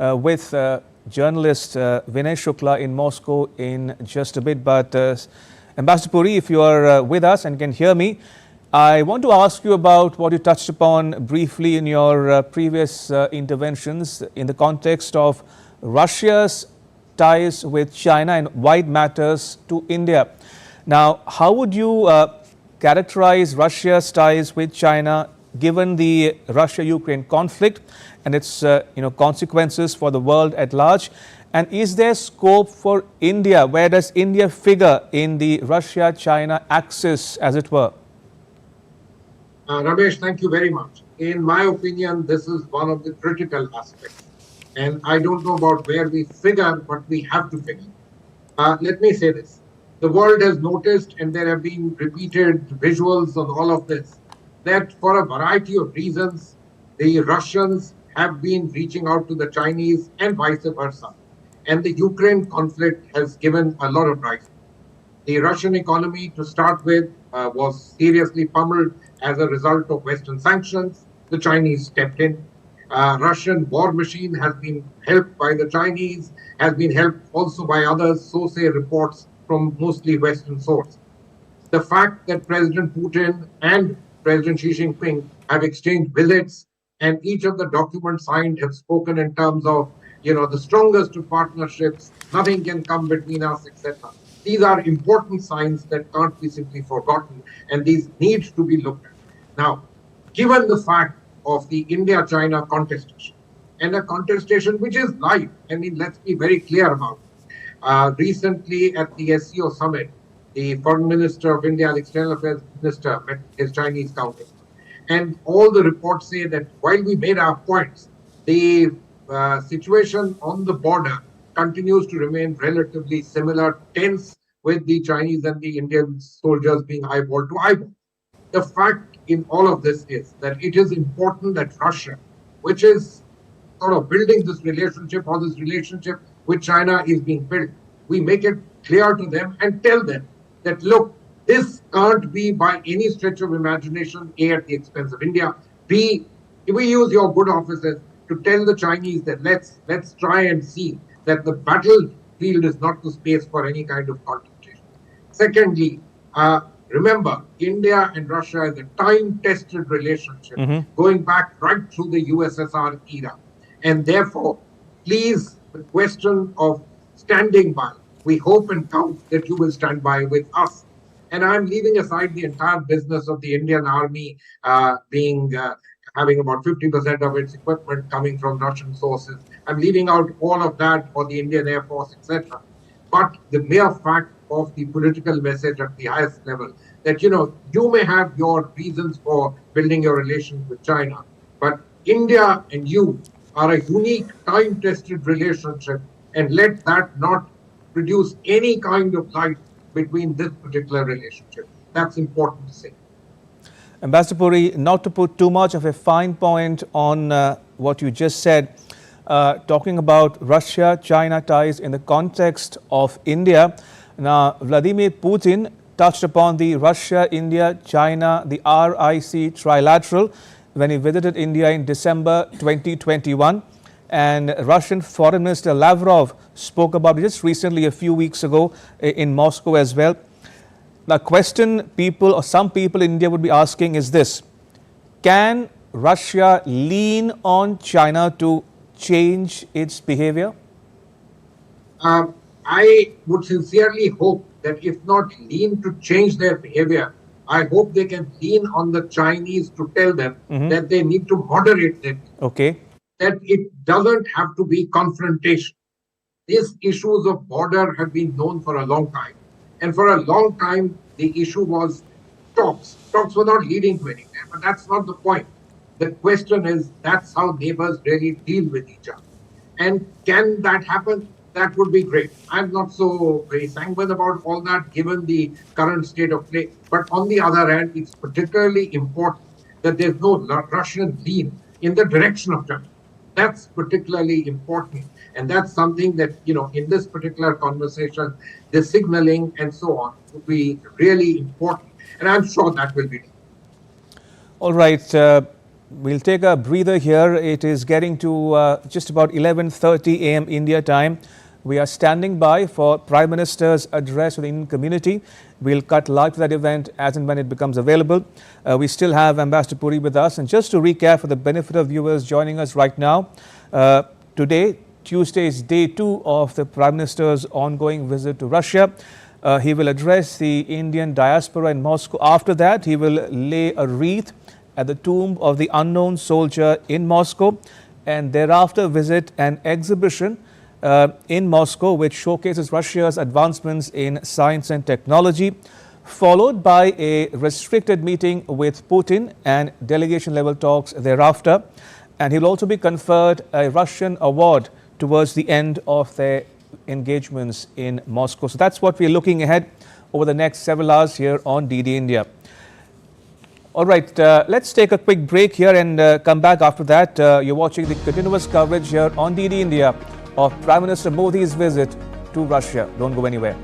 with journalist Vinay Shukla in Moscow in just a bit. But Ambassador Puri, if you are with us and can hear me, I want to ask you about what you touched upon briefly in your previous interventions in the context of Russia's ties with China and why it matters to India. Now, how would you characterize Russia's ties with China given the Russia-Ukraine conflict and its consequences for the world at large? And is there scope for India? Where does India figure in the Russia-China axis, as it were? Ramesh, thank you very much. In my opinion, this is one of the critical aspects. And I don't know about where we figure, but we have to figure. Let me say this. The world has noticed, and there have been repeated visuals on all of this, that for a variety of reasons, the Russians have been reaching out to the Chinese and vice versa. And the Ukraine conflict has given a lot of rise. The Russian economy, to start with, was seriously pummeled as a result of Western sanctions. The Chinese stepped in. Russian war machine has been helped by the Chinese, has been helped also by others, so say reports from mostly Western sources. The fact that President Putin and President Xi Jinping have exchanged visits and each of the documents signed have spoken in terms of, the strongest of partnerships, nothing can come between us, etc. These are important signs that can't be simply forgotten, and these need to be looked at. Now, given the fact of the India-China contestation, and a contestation which is live, let's be very clear about it. Recently at the SCO summit, the Foreign Minister of India, the External Affairs Minister, met his Chinese counterpart. And all the reports say that while we made our points, the situation on the border continues to remain relatively similar, tense, with the Chinese and the Indian soldiers being eyeball to eyeball. The fact in all of this is that it is important that Russia, which is sort of building this relationship, or this relationship with China is being built, we make it clear to them and tell them that, look, this can't be by any stretch of imagination, A, at the expense of India, B, if we use your good offices to tell the Chinese that let's try and see that the battlefield is not the space for any kind of confrontation. Secondly, remember, India and Russia is a time-tested relationship going back right through the USSR era. And therefore, please, the question of standing by, we hope and count that you will stand by with us. And I'm leaving aside the entire business of the Indian Army having about 50% of its equipment coming from Russian sources. I'm leaving out all of that, or the Indian Air Force, etc. But the mere fact of the political message at the highest level that, you may have your reasons for building your relations with China, but India and you are a unique time-tested relationship, and let that not produce any kind of light between this particular relationship. That's important to say. Ambassador Puri, not to put too much of a fine point on what you just said, talking about Russia-China ties in the context of India. Now, Vladimir Putin touched upon the Russia-India-China, the RIC trilateral, when he visited India in December 2021. And Russian Foreign Minister Lavrov spoke about it just recently, a few weeks ago, in Moscow as well. The question people, or some people in India would be asking is this: can Russia lean on China to change its behavior? I would sincerely hope that if not lean to change their behavior, I hope they can lean on the Chinese to tell them that they need to moderate their behavior. Okay. That it doesn't have to be confrontation. These issues of border have been known for a long time. And for a long time, the issue was talks. Talks were not leading to anything, but that's not the point. The question is, that's how neighbors really deal with each other. And can that happen? That would be great. I'm not so very sanguine about all that, given the current state of play. But on the other hand, it's particularly important that there's no Russian lean in the direction of China. That's particularly important. And that's something that, in this particular conversation, the signaling and so on would be really important. And I'm sure that will be done. All right. we'll take a breather here. It is getting to just about 11:30 a.m. India time. We are standing by for Prime Minister's address to the Indian community. We'll cut live to that event as and when it becomes available. We still have Ambassador Puri with us. And just to recap for the benefit of viewers joining us right now, today, Tuesday, is day 2 of the Prime Minister's ongoing visit to Russia. He will address the Indian diaspora in Moscow. After that, he will lay a wreath at the tomb of the unknown soldier in Moscow, and thereafter visit an exhibition in Moscow which showcases Russia's advancements in science and technology, followed by a restricted meeting with Putin and delegation level talks thereafter. And he'll also be conferred a Russian award towards the end of their engagements in Moscow. So that's what we're looking ahead over the next several hours here on DD India. All right, let's take a quick break here and come back after that. You're watching the continuous coverage here on DD India of Prime Minister Modi's visit to Russia. Don't go anywhere.